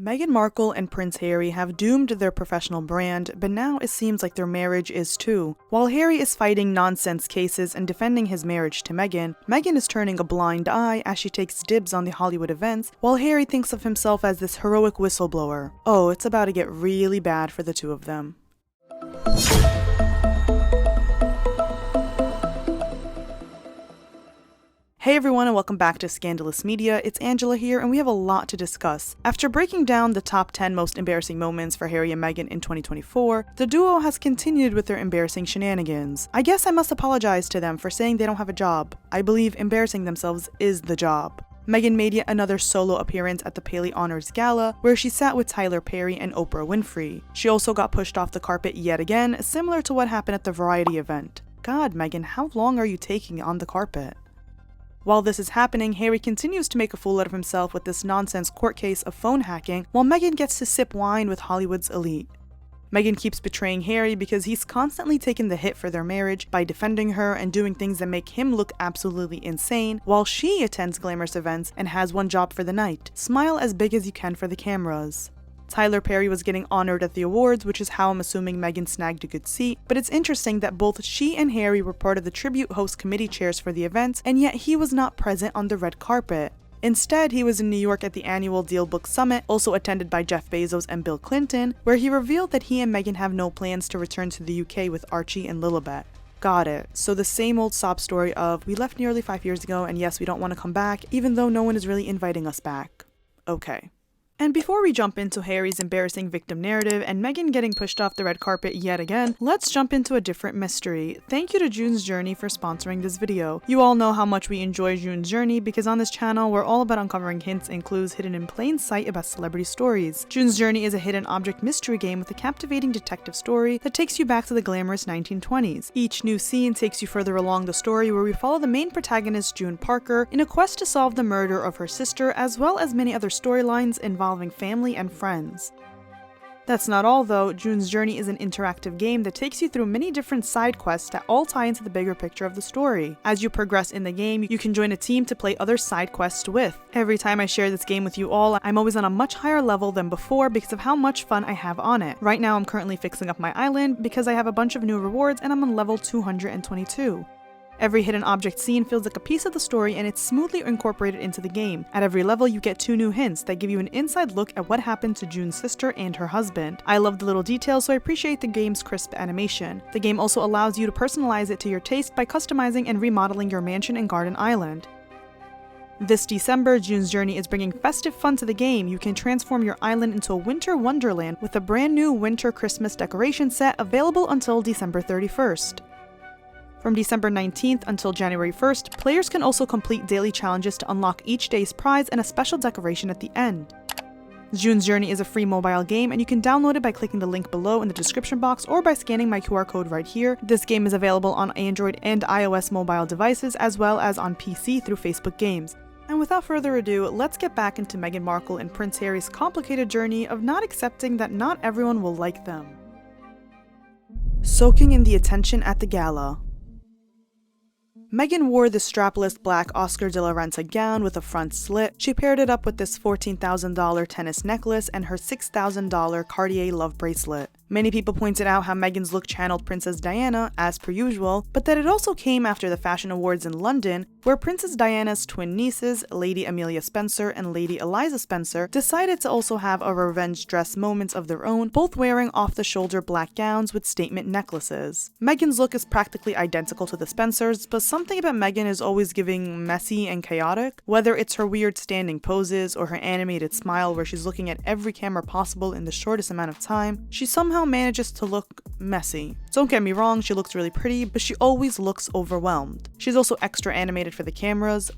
Meghan Markle and Prince Harry have doomed their professional brand, but now it seems like their marriage is too. While Harry is fighting nonsense cases and defending his marriage to Meghan, Meghan is turning a blind eye as she takes dibs on the Hollywood events, while Harry thinks of himself as this heroic whistleblower. Oh, it's about to get really bad for the two of them. Hey everyone, and welcome back to Scandalous Media. It's Angela here, and we have a lot to discuss. After breaking down the top 10 most embarrassing moments for Harry and Meghan in 2024, the duo has continued with their embarrassing shenanigans. I guess I must apologize to them for saying they don't have a job. I believe embarrassing themselves is the job. Meghan made yet another solo appearance at the Paley Honors Gala, where she sat with Tyler Perry and Oprah Winfrey. She also got pushed off the carpet yet again, similar to what happened at the Variety event. God, Meghan, how long are you taking on the carpet? While this is happening, Harry continues to make a fool out of himself with this nonsense court case of phone hacking, while Meghan gets to sip wine with Hollywood's elite. Meghan keeps betraying Harry because he's constantly taking the hit for their marriage by defending her and doing things that make him look absolutely insane, while she attends glamorous events and has one job for the night: smile as big as you can for the cameras. Tyler Perry was getting honored at the awards, which is how I'm assuming Meghan snagged a good seat, but it's interesting that both she and Harry were part of the tribute host committee chairs for the events, and yet he was not present on the red carpet. Instead, he was in New York at the annual DealSummit, also attended by Jeff Bezos and Bill Clinton, where he revealed that he and Meghan have no plans to return to the UK with Archie and Lilibet. Got it. So the same old sob story of, we left nearly 5 years ago, and yes, we don't want to come back, even though no one is really inviting us back. Okay. And before we jump into Harry's embarrassing victim narrative and Meghan getting pushed off the red carpet yet again, let's jump into a different mystery. Thank you to June's Journey for sponsoring this video. You all know how much we enjoy June's Journey because on this channel, we're all about uncovering hints and clues hidden in plain sight about celebrity stories. June's Journey is a hidden object mystery game with a captivating detective story that takes you back to the glamorous 1920s. Each new scene takes you further along the story, where we follow the main protagonist, June Parker, in a quest to solve the murder of her sister, as well as many other storylines involving family and friends. That's not all though. June's Journey is an interactive game that takes you through many different side quests that all tie into the bigger picture of the story. As you progress in the game, you can join a team to play other side quests with. Every time I share this game with you all, I'm always on a much higher level than before because of how much fun I have on it. Right now I'm currently fixing up my island because I have a bunch of new rewards and I'm on level 222. Every hidden object scene feels like a piece of the story, and it's smoothly incorporated into the game. At every level, you get 2 new hints that give you an inside look at what happened to June's sister and her husband. I love the little details, so I appreciate the game's crisp animation. The game also allows you to personalize it to your taste by customizing and remodeling your mansion and garden island. This December, June's Journey is bringing festive fun to the game. You can transform your island into a winter wonderland with a brand new winter Christmas decoration set available until December 31st. From December 19th until January 1st, players can also complete daily challenges to unlock each day's prize and a special decoration at the end. June's Journey is a free mobile game, and you can download it by clicking the link below in the description box or by scanning my QR code right here. This game is available on Android and iOS mobile devices, as well as on PC through Facebook Games. And without further ado, let's get back into Meghan Markle and Prince Harry's complicated journey of not accepting that not everyone will like them. Soaking in the attention at the gala. Meghan wore this strapless black Oscar de la Renta gown with a front slit. She paired it up with this $14,000 tennis necklace and her $6,000 Cartier love bracelet. Many people pointed out how Meghan's look channeled Princess Diana, as per usual, but that it also came after the Fashion Awards in London, where Princess Diana's twin nieces, Lady Amelia Spencer and Lady Eliza Spencer, decided to also have a revenge dress moments of their own, both wearing off-the-shoulder black gowns with statement necklaces. Meghan's look is practically identical to the Spencers, but something about Meghan is always giving messy and chaotic. Whether it's her weird standing poses or her animated smile where she's looking at every camera possible in the shortest amount of time, she somehow manages to look messy. Don't get me wrong, she looks really pretty, but she always looks overwhelmed. She's also extra animated for the cameras.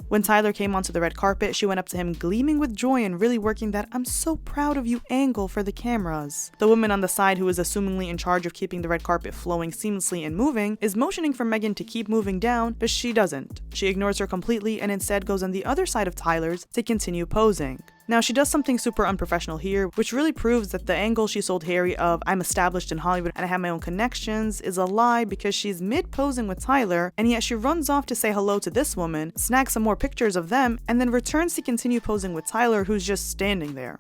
When Tyler came onto the red carpet, she went up to him gleaming with joy and really working that "I'm so proud of you" angle for the cameras. The woman on the side, who is assumingly in charge of keeping the red carpet flowing seamlessly and moving, is motioning for Meghan to keep moving down, but she doesn't. She ignores her completely and instead goes on the other side of Tyler's to continue posing. Now, she does something super unprofessional here, which really proves that the angle she sold Harry of "I'm established in Hollywood and I have my own connections" is a lie, because she's mid-posing with Tyler, and yet she runs off to say hello to this woman, snags some more pictures of them, and then returns to continue posing with Tyler, who's just standing there.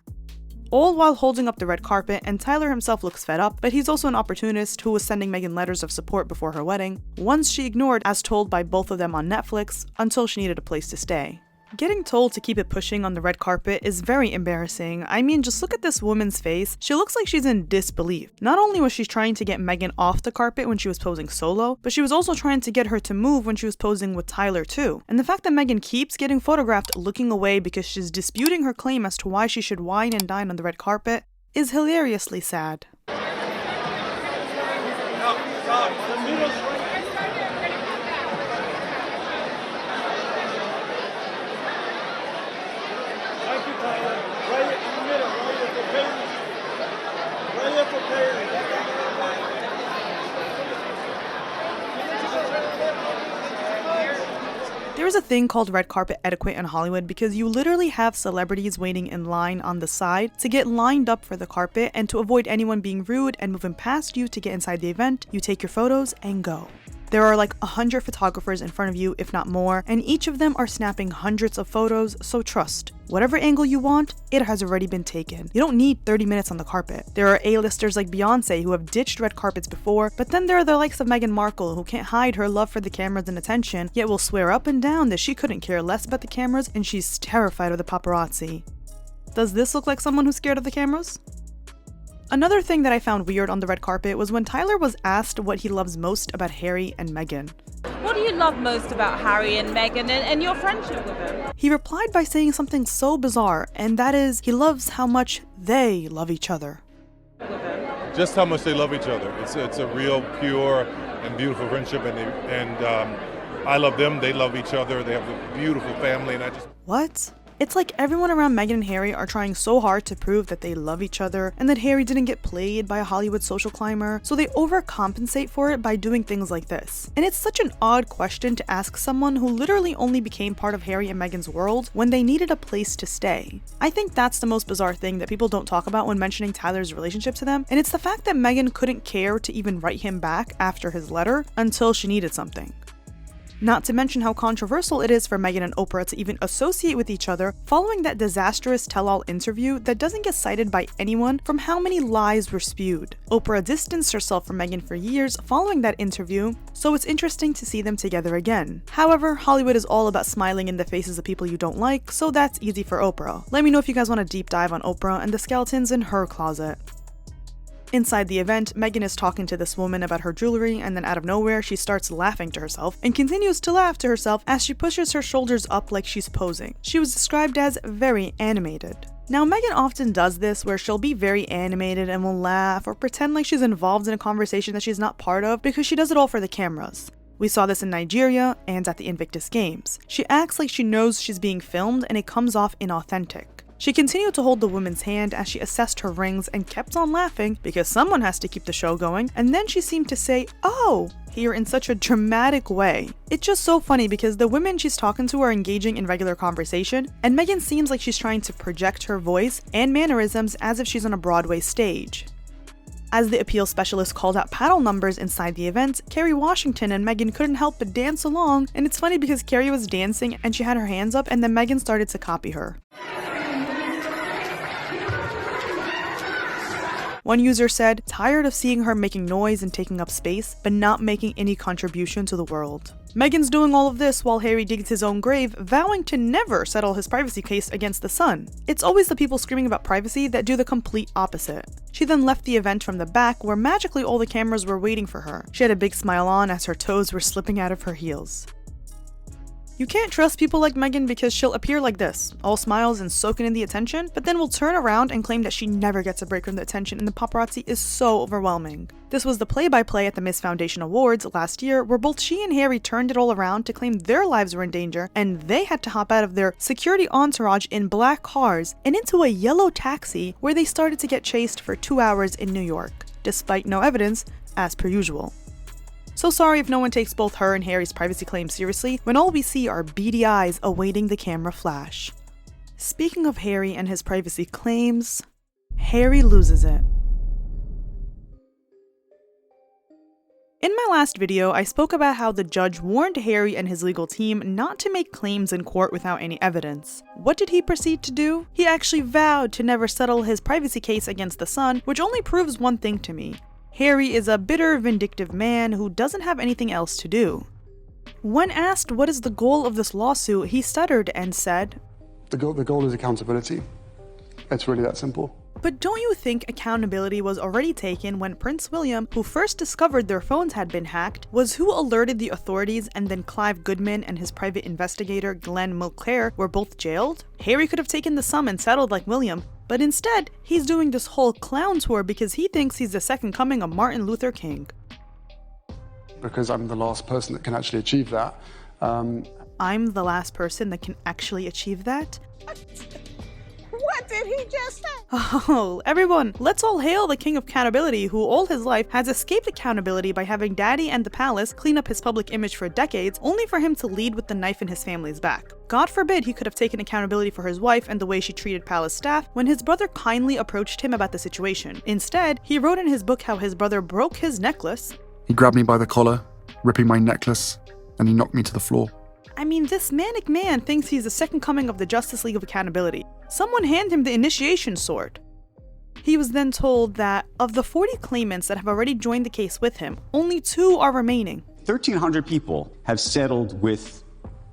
All while holding up the red carpet, and Tyler himself looks fed up, but he's also an opportunist who was sending Meghan letters of support before her wedding, ones she ignored as told by both of them on Netflix, until she needed a place to stay. Getting told to keep it pushing on the red carpet is very embarrassing. I mean, just look at this woman's face. She looks like she's in disbelief. Not only was she trying to get Meghan off the carpet when she was posing solo, but she was also trying to get her to move when she was posing with Tyler too. And the fact that Meghan keeps getting photographed looking away because she's disputing her claim as to why she should wine and dine on the red carpet is hilariously sad. There is a thing called red carpet etiquette in Hollywood because you literally have celebrities waiting in line on the side to get lined up for the carpet, and to avoid anyone being rude and moving past you to get inside the event, you take your photos and go. There are like 100 photographers in front of you, if not more, and each of them are snapping hundreds of photos, so trust. Whatever angle you want, it has already been taken. You don't need 30 minutes on the carpet. There are A-listers like Beyonce who have ditched red carpets before, but then there are the likes of Meghan Markle who can't hide her love for the cameras and attention, yet will swear up and down that she couldn't care less about the cameras and she's terrified of the paparazzi. Does this look like someone who's scared of the cameras? Another thing that I found weird on the red carpet was when Tyler was asked what he loves most about Harry and Meghan. What do you love most about Harry and Meghan and your friendship with them? He replied by saying something so bizarre, and that is, he loves how much they love each other. Just how much they love each other. It's a real pure and beautiful friendship, and I love them, they love each other, they have a beautiful family, and I just... What? It's like everyone around Meghan and Harry are trying so hard to prove that they love each other and that Harry didn't get played by a Hollywood social climber, so they overcompensate for it by doing things like this. And it's such an odd question to ask someone who literally only became part of Harry and Meghan's world when they needed a place to stay. I think that's the most bizarre thing that people don't talk about when mentioning Tyler's relationship to them, and it's the fact that Meghan couldn't care to even write him back after his letter until she needed something. Not to mention how controversial it is for Meghan and Oprah to even associate with each other following that disastrous tell-all interview that doesn't get cited by anyone from how many lies were spewed. Oprah distanced herself from Meghan for years following that interview, so it's interesting to see them together again. However, Hollywood is all about smiling in the faces of people you don't like, so that's easy for Oprah. Let me know if you guys want a deep dive on Oprah and the skeletons in her closet. Inside the event, Meghan is talking to this woman about her jewelry, and then out of nowhere, she starts laughing to herself and continues to laugh to herself as she pushes her shoulders up like she's posing. She was described as very animated. Now, Meghan often does this where she'll be very animated and will laugh or pretend like she's involved in a conversation that she's not part of because she does it all for the cameras. We saw this in Nigeria and at the Invictus Games. She acts like she knows she's being filmed and it comes off inauthentic. She continued to hold the woman's hand as she assessed her rings and kept on laughing because someone has to keep the show going, and then she seemed to say, "Oh," here in such a dramatic way. It's just so funny because the women she's talking to are engaging in regular conversation, and Meghan seems like she's trying to project her voice and mannerisms as if she's on a Broadway stage. As the appeal specialist called out paddle numbers inside the event, Kerry Washington and Meghan couldn't help but dance along, and it's funny because Kerry was dancing and she had her hands up and then Meghan started to copy her. One user said, "Tired of seeing her making noise and taking up space, but not making any contribution to the world." Meghan's doing all of this while Harry digs his own grave, vowing to never settle his privacy case against the Sun. It's always the people screaming about privacy that do the complete opposite. She then left the event from the back where magically all the cameras were waiting for her. She had a big smile on as her toes were slipping out of her heels. You can't trust people like Meghan because she'll appear like this, all smiles and soaking in the attention, but then will turn around and claim that she never gets a break from the attention and the paparazzi is so overwhelming. This was the play-by-play at the Miss Foundation Awards last year where both she and Harry turned it all around to claim their lives were in danger and they had to hop out of their security entourage in black cars and into a yellow taxi where they started to get chased for 2 hours in New York, despite no evidence, as per usual. So sorry if no one takes both her and Harry's privacy claims seriously when all we see are beady eyes awaiting the camera flash. Speaking of Harry and his privacy claims, Harry loses it. In my last video, I spoke about how the judge warned Harry and his legal team not to make claims in court without any evidence. What did he proceed to do? He actually vowed to never settle his privacy case against the Sun, which only proves one thing to me. Harry is a bitter, vindictive man who doesn't have anything else to do. When asked what is the goal of this lawsuit, he stuttered and said, The goal is accountability. It's really that simple. But don't you think accountability was already taken when Prince William, who first discovered their phones had been hacked, was who alerted the authorities, and then Clive Goodman and his private investigator Glenn Mulcair were both jailed? Harry could have taken the sum and settled like William, but instead, he's doing this whole clown tour because he thinks he's the second coming of Martin Luther King. Because I'm the last person that can actually achieve that. I'm the last person that can actually achieve that? What did he just say? Oh, everyone, let's all hail the king of accountability who all his life has escaped accountability by having Daddy and the palace clean up his public image for decades, only for him to lead with the knife in his family's back. God forbid he could have taken accountability for his wife and the way she treated palace staff when his brother kindly approached him about the situation. Instead, he wrote in his book how his brother broke his necklace. He grabbed me by the collar, ripping my necklace, and he knocked me to the floor. I mean, this manic man thinks he's the second coming of the Justice League of Accountability. Someone hand him the initiation sword. He was then told that of the 40 claimants that have already joined the case with him, only 2 are remaining. 1,300 people have settled with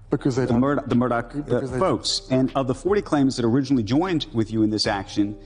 Because they the Murdoch folks. And of the 40 claimants that originally joined with you in this action,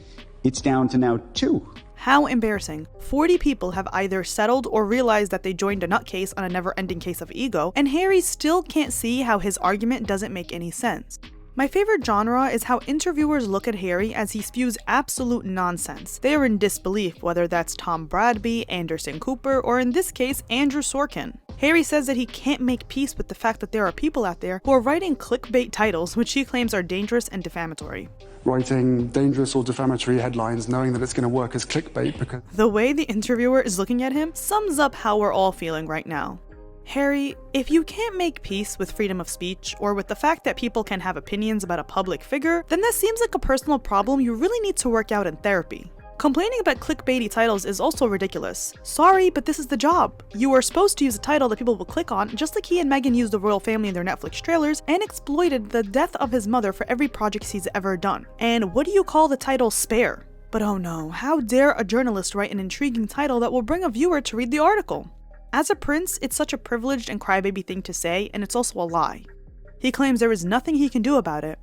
it's down to now 2. How embarrassing. 40 people have either settled or realized that they joined a nutcase on a never-ending case of ego, and Harry still can't see how his argument doesn't make any sense. My favorite genre is how interviewers look at Harry as he spews absolute nonsense. They are in disbelief, whether that's Tom Bradby, Anderson Cooper, or in this case, Andrew Sorkin. Harry says that he can't make peace with the fact that there are people out there who are writing clickbait titles which he claims are dangerous and defamatory. writing dangerous or defamatory headlines knowing that it's going to work as clickbait because... The way the interviewer is looking at him sums up how we're all feeling right now. Harry, if you can't make peace with freedom of speech or with the fact that people can have opinions about a public figure, then that seems like a personal problem you really need to work out in therapy. Complaining about clickbaity titles is also ridiculous. Sorry, but this is the job. You are supposed to use a title that people will click on, just like he and Meghan used the royal family in their Netflix trailers and exploited the death of his mother for every project he's ever done. And what do you call the title Spare? But oh no, how dare a journalist write an intriguing title that will bring a viewer to read the article? As a prince, it's such a privileged and crybaby thing to say, and it's also a lie. He claims there is nothing he can do about it.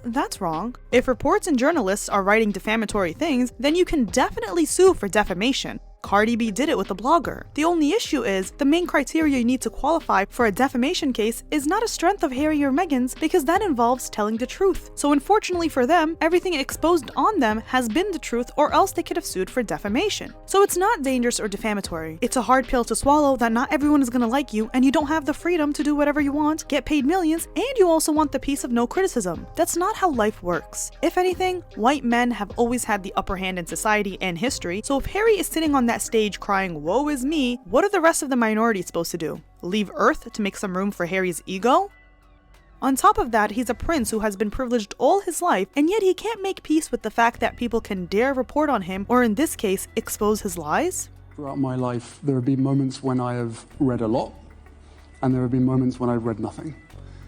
That's wrong. If reports and journalists are writing defamatory things, then you can definitely sue for defamation. Cardi B did it with a blogger. The only issue is, the main criteria you need to qualify for a defamation case is not a strength of Harry or Meghan's because that involves telling the truth. So unfortunately for them, everything exposed on them has been the truth or else they could have sued for defamation. So it's not dangerous or defamatory. It's a hard pill to swallow that not everyone is gonna like you and you don't have the freedom to do whatever you want, get paid millions, and you also want the peace of no criticism. That's not how life works. If anything, white men have always had the upper hand in society and history, so if Harry is sitting on that stage crying woe is me, what are the rest of the minority supposed to do? Leave Earth to make some room for Harry's ego? On top of that, he's a prince who has been privileged all his life, and yet he can't make peace with the fact that people can dare report on him, or in this case, expose his lies? Throughout my life, there have been moments when I have read a lot, and there have been moments when I've read nothing.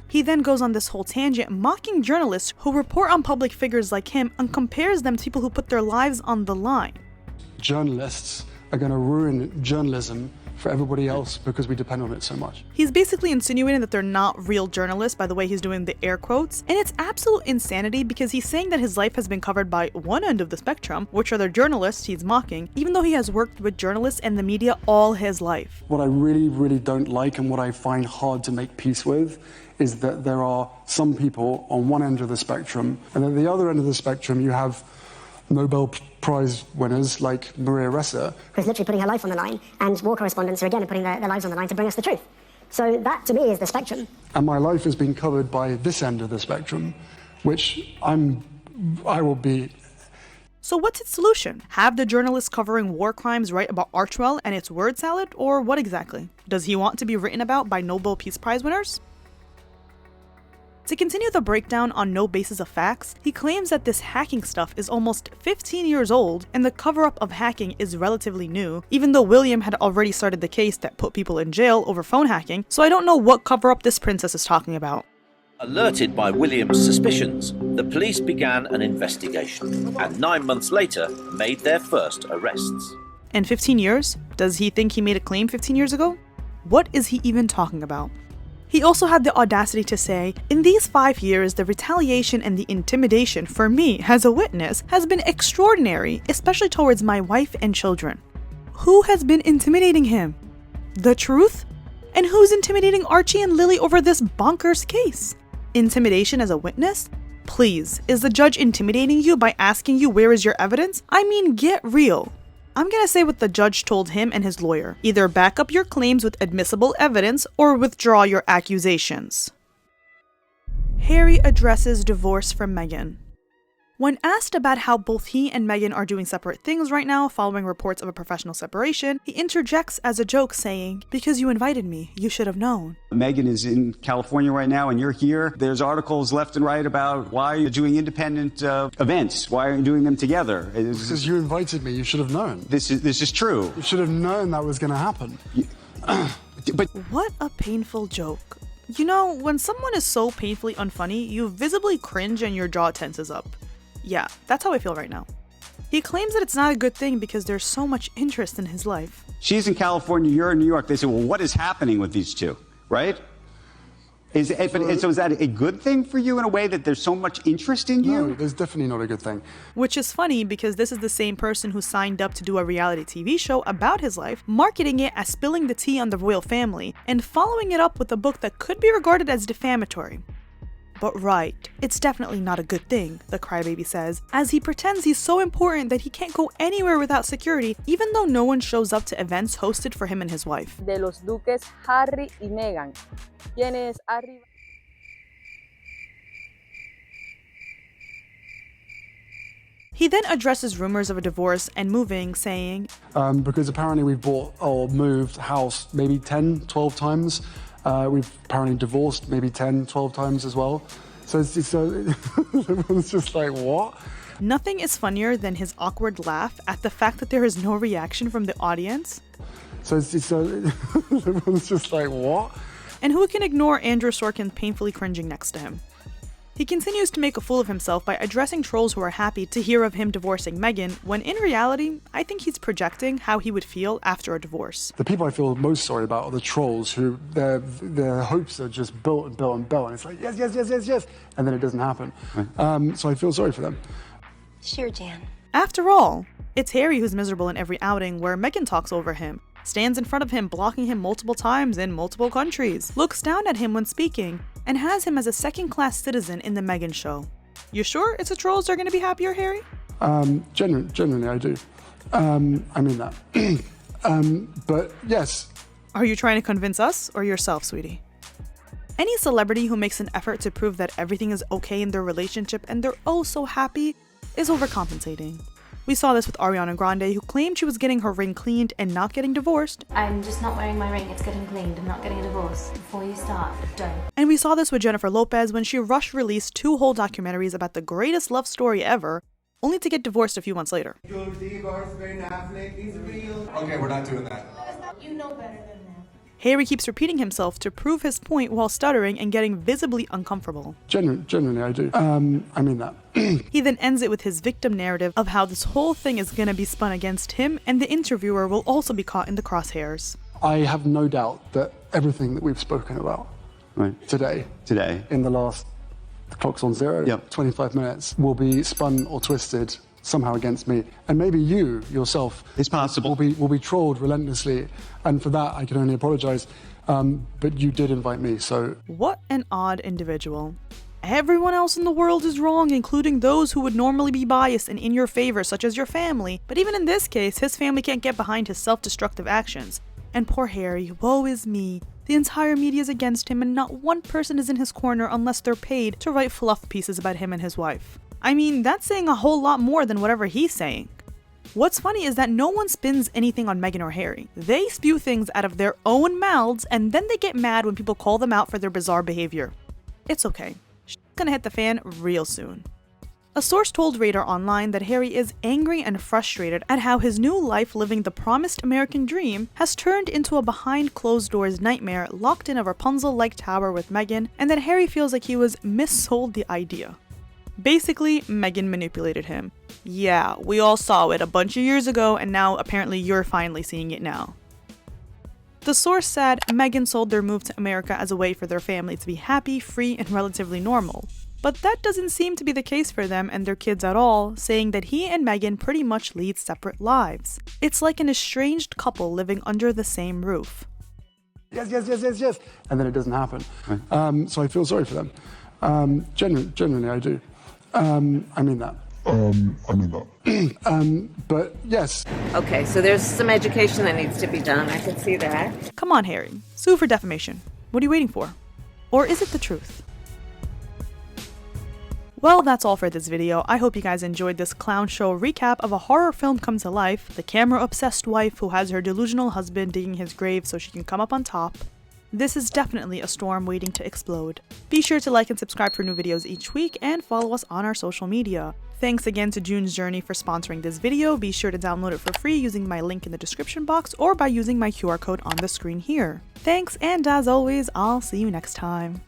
He then goes on this whole tangent mocking journalists who report on public figures like him and compares them to people who put their lives on the line. Journalists are going to ruin journalism for everybody else because we depend on it so much. He's basically insinuating that they're not real journalists by the way he's doing the air quotes, and it's absolute insanity because he's saying that his life has been covered by one end of the spectrum, which are the journalists he's mocking, even though he has worked with journalists and the media all his life. What I really, really don't like and what I find hard to make peace with is that there are some people on one end of the spectrum, and at the other end of the spectrum you have Nobel Prize winners like Maria Ressa, who's literally putting her life on the line, and war correspondents who again are putting their lives on the line to bring us the truth. So that, to me, is the spectrum. And my life has been covered by this end of the spectrum, which I will be... So what's its solution? Have the journalists covering war crimes write about Archwell and its word salad, or what exactly? Does he want to be written about by Nobel Peace Prize winners? To continue the breakdown on no basis of facts, he claims that this hacking stuff is almost 15 years old and the cover-up of hacking is relatively new, even though William had already started the case that put people in jail over phone hacking, so I don't know what cover-up this princess is talking about. Alerted by William's suspicions, the police began an investigation and 9 months later made their first arrests. And 15 years? Does he think he made a claim 15 years ago? What is he even talking about? He also had the audacity to say, in these 5 years, the retaliation and the intimidation for me as a witness has been extraordinary, especially towards my wife and children. Who has been intimidating him? The truth? And who's intimidating Archie and Lily over this bonkers case? Intimidation as a witness? Please, is the judge intimidating you by asking you where is your evidence? I mean, get real. I'm gonna say what the judge told him and his lawyer. Either back up your claims with admissible evidence or withdraw your accusations. Harry addresses divorce from Meghan. When asked about how both he and Meghan are doing separate things right now following reports of a professional separation, he interjects as a joke saying, "Because you invited me, you should have known." Meghan is in California right now and you're here. There's articles left and right about why you're doing independent events. Why are you doing them together? Because you invited me, you should have known. This is true. You should have known that was going to happen. But what a painful joke. You know, when someone is so painfully unfunny, you visibly cringe and your jaw tenses up. Yeah, that's how I feel right now. He claims that it's not a good thing because there's so much interest in his life. She's in California, you're in New York. They say, well, what is happening with these two, right? So is that a good thing for you in a way that there's so much interest in you? No, there's definitely not a good thing. Which is funny because this is the same person who signed up to do a reality TV show about his life, marketing it as spilling the tea on the royal family, and following it up with a book that could be regarded as defamatory. But right, it's definitely not a good thing, the crybaby says, as he pretends he's so important that he can't go anywhere without security, even though no one shows up to events hosted for him and his wife. De los duques Harry y Meghan, quienes arriba. He then addresses rumors of a divorce and moving, saying, because apparently we've bought or moved house maybe 10, 12 times. We've apparently divorced maybe 10, 12 times as well. So it's just like, what? Nothing is funnier than his awkward laugh at the fact that there is no reaction from the audience. So it's just like, what? And who can ignore Andrew Sorkin painfully cringing next to him? He continues to make a fool of himself by addressing trolls who are happy to hear of him divorcing Meghan, when in reality, I think he's projecting how he would feel after a divorce. The people I feel most sorry about are the trolls who their hopes are just built and built and built, and it's like, yes, yes, yes, yes, yes, and then it doesn't happen. So I feel sorry for them. Sure, Jan. After all, it's Harry who's miserable in every outing where Meghan talks over him, stands in front of him blocking him multiple times in multiple countries, looks down at him when speaking, and has him as a second-class citizen in the Meghan show. You sure it's the trolls that are going to be happier, Harry? Genuinely, I do. I mean that. But yes. Are you trying to convince us or yourself, sweetie? Any celebrity who makes an effort to prove that everything is okay in their relationship and they're oh so happy is overcompensating. We saw this with Ariana Grande, who claimed she was getting her ring cleaned and not getting divorced. I'm just not wearing my ring, it's getting cleaned. I'm not getting a divorce. Before you start, don't. And we saw this with Jennifer Lopez when she rushed released 2 whole documentaries about the greatest love story ever, only to get divorced a few months later. Okay, we're not doing that. You know better than that. Harry keeps repeating himself to prove his point while stuttering and getting visibly uncomfortable. Genuinely, I do. I mean that. He then ends it with his victim narrative of how this whole thing is gonna be spun against him and the interviewer will also be caught in the crosshairs. I have no doubt that everything that we've spoken about today, in the last, the clock's on 0, 25 minutes, will be spun or twisted somehow against me, and maybe you yourself, it's possible, will be trolled relentlessly, and for that I can only apologize. But you did invite me, so what an odd individual. Everyone else in the world is wrong, including those who would normally be biased and in your favor, such as your family. But even in this case, his family can't get behind his self-destructive actions. And poor Harry, woe is me. The entire media is against him, and not one person is in his corner unless they're paid to write fluff pieces about him and his wife. I mean, that's saying a whole lot more than whatever he's saying. What's funny is that no one spins anything on Meghan or Harry. They spew things out of their own mouths, and then they get mad when people call them out for their bizarre behavior. It's okay. gonna hit the fan real soon. A source told Radar Online that Harry is angry and frustrated at how his new life living the promised American dream has turned into a behind closed doors nightmare locked in a Rapunzel-like tower with Meghan, and that Harry feels like he was missold the idea. Basically, Meghan manipulated him. Yeah, we all saw it a bunch of years ago, and now apparently you're finally seeing it now. The source said Meghan sold their move to America as a way for their family to be happy, free, and relatively normal. But that doesn't seem to be the case for them and their kids at all, saying that he and Meghan pretty much lead separate lives. It's like an estranged couple living under the same roof. Yes. And then it doesn't happen. So I feel sorry for them. Genuinely, I do. I mean that. But yes. Okay, so there's some education that needs to be done. I can see that. Come on, Harry. Sue for defamation. What are you waiting for? Or is it the truth? Well, that's all for this video. I hope you guys enjoyed this clown show recap of a horror film come to life, the camera-obsessed wife who has her delusional husband digging his grave so she can come up on top. This is definitely a storm waiting to explode. Be sure to like and subscribe for new videos each week, and follow us on our social media. Thanks again to June's Journey for sponsoring this video. Be sure to download it for free using my link in the description box or by using my QR code on the screen here. Thanks, and as always, I'll see you next time.